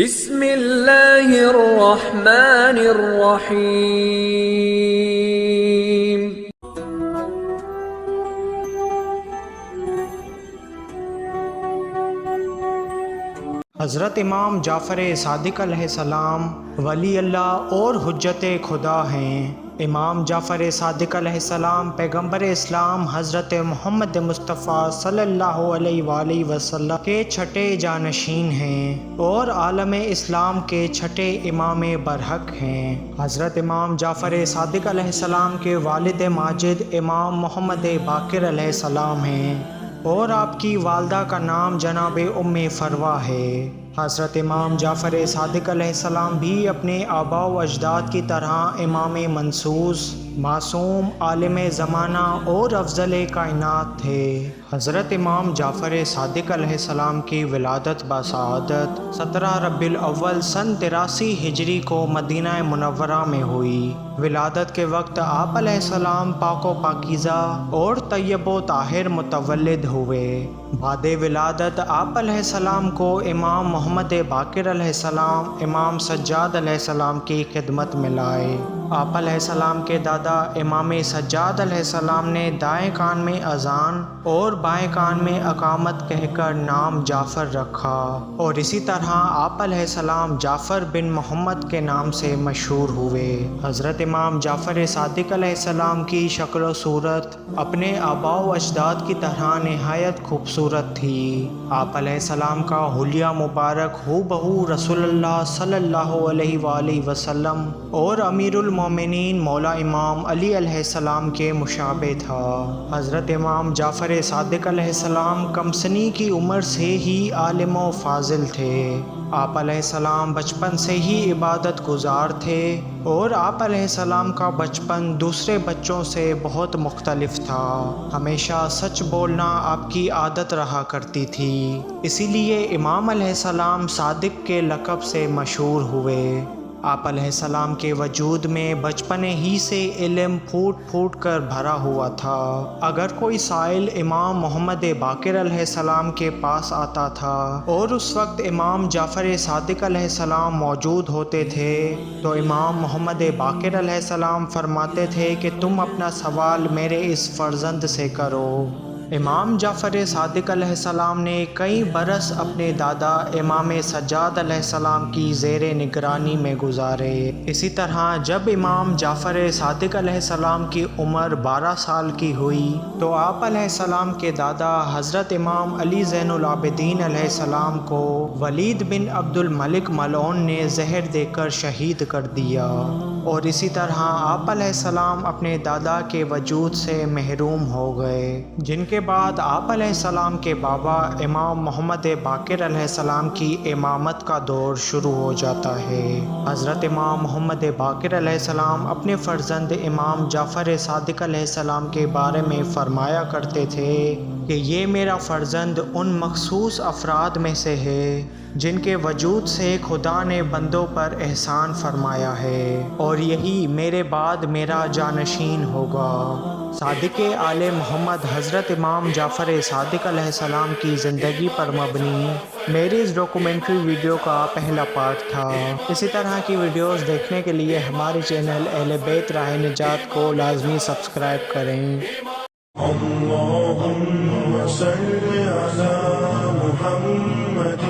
بسم اللہ الرحمن الرحیم۔ حضرت امام جعفر صادق علیہ السلام ولی اللہ اور حجت خدا ہیں۔ امام جعفر صادق علیہ السلام پیغمبر اسلام حضرت محمد مصطفیٰ صلی اللہ علیہ وآلہ وسلم کے چھٹے جانشین ہیں اور عالم اسلام کے چھٹے امام برحق ہیں۔ حضرت امام جعفر صادق علیہ السلام کے والد ماجد امام محمد باقر علیہ السلام ہیں اور آپ کی والدہ کا نام جناب ام فروہ ہے۔ حضرت امام جعفر صادق علیہ السلام بھی اپنے آباء و اجداد کی طرح امام منصوص، معصوم، عالم زمانہ اور افضل کائنات تھے۔ حضرت امام جعفر صادق علیہ السلام کی ولادت بسعادت 17 ربیع الاول سن 83 ہجری کو مدینہ منورہ میں ہوئی۔ ولادت کے وقت آپ علیہ السلام پاک و پاکیزہ اور طیب و طاہر متولد ہوئے۔ بعد ولادت آپ علیہ السلام کو امام محمد باقر علیہ السلام امام سجاد علیہ السلام کی خدمت میں لائے۔ آپ علیہ السلام کے دادا امام سجاد علیہ السلام نے دائیں کان میں اذان اور بائیں کان میں اقامت کہہ کر نام جعفر رکھا، اور اسی طرح آپ علیہ السلام جعفر بن محمد کے نام سے مشہور ہوئے۔ حضرت امام جعفر صادق علیہ السلام کی شکل و صورت اپنے آباء و اجداد کی طرح نہایت خوبصورت تھی۔ آپ علیہ السلام کا حلیہ مبارک ہو بہو رسول اللہ صلی اللہ علیہ وآلہ وسلم اور امیر المومنین مولا امام علی علیہ السلام کے مشابہ تھا۔ حضرت امام جعفر صادق علیہ السلام کم سنی کی عمر سے ہی عالم و فاضل تھے۔ آپ علیہ السلام بچپن سے ہی عبادت گزار تھے اور آپ علیہ السلام کا بچپن دوسرے بچوں سے بہت مختلف تھا۔ ہمیشہ سچ بولنا آپ کی عادت رہا کرتی تھی، اسی لیے امام علیہ السلام صادق کے لقب سے مشہور ہوئے۔ آپ علیہ السلام کے وجود میں بچپن ہی سے علم پھوٹ پھوٹ کر بھرا ہوا تھا۔ اگر کوئی سائل امام محمد باقر علیہ السلام کے پاس آتا تھا اور اس وقت امام جعفر صادق علیہ السلام موجود ہوتے تھے تو امام محمد باقر علیہ السلام فرماتے تھے کہ تم اپنا سوال میرے اس فرزند سے کرو۔ امام جعفر صادق علیہ السلام نے کئی برس اپنے دادا امام سجاد علیہ السلام کی زیر نگرانی میں گزارے۔ اسی طرح جب امام جعفر صادق علیہ السلام کی عمر 12 سال کی ہوئی تو آپ علیہ السلام کے دادا حضرت امام علی زین العابدین علیہ السلام کو ولید بن عبد الملک ملعون نے زہر دے کر شہید کر دیا، اور اسی طرح آپ علیہ السلام اپنے دادا کے وجود سے محروم ہو گئے، جن کے بعد آپ علیہ السلام کے بابا امام محمد باقر علیہ السلام کی امامت کا دور شروع ہو جاتا ہے۔ حضرت امام محمد باقر علیہ السلام اپنے فرزند امام جعفر صادق علیہ السلام کے بارے میں فرمایا کرتے تھے کہ یہ میرا فرزند ان مخصوص افراد میں سے ہے جن کے وجود سے خدا نے بندوں پر احسان فرمایا ہے، اور یہی میرے بعد میرا جانشین ہوگا۔ صادق آل محمد حضرت امام جعفر صادق علیہ السلام کی زندگی پر مبنی میری اس ڈاکومنٹری ویڈیو کا پہلا پارٹ تھا۔ اسی طرح کی ویڈیوز دیکھنے کے لیے ہمارے چینل اہل بیت راہ نجات کو لازمی سبسکرائب کریں۔ اللہم صل علی محمد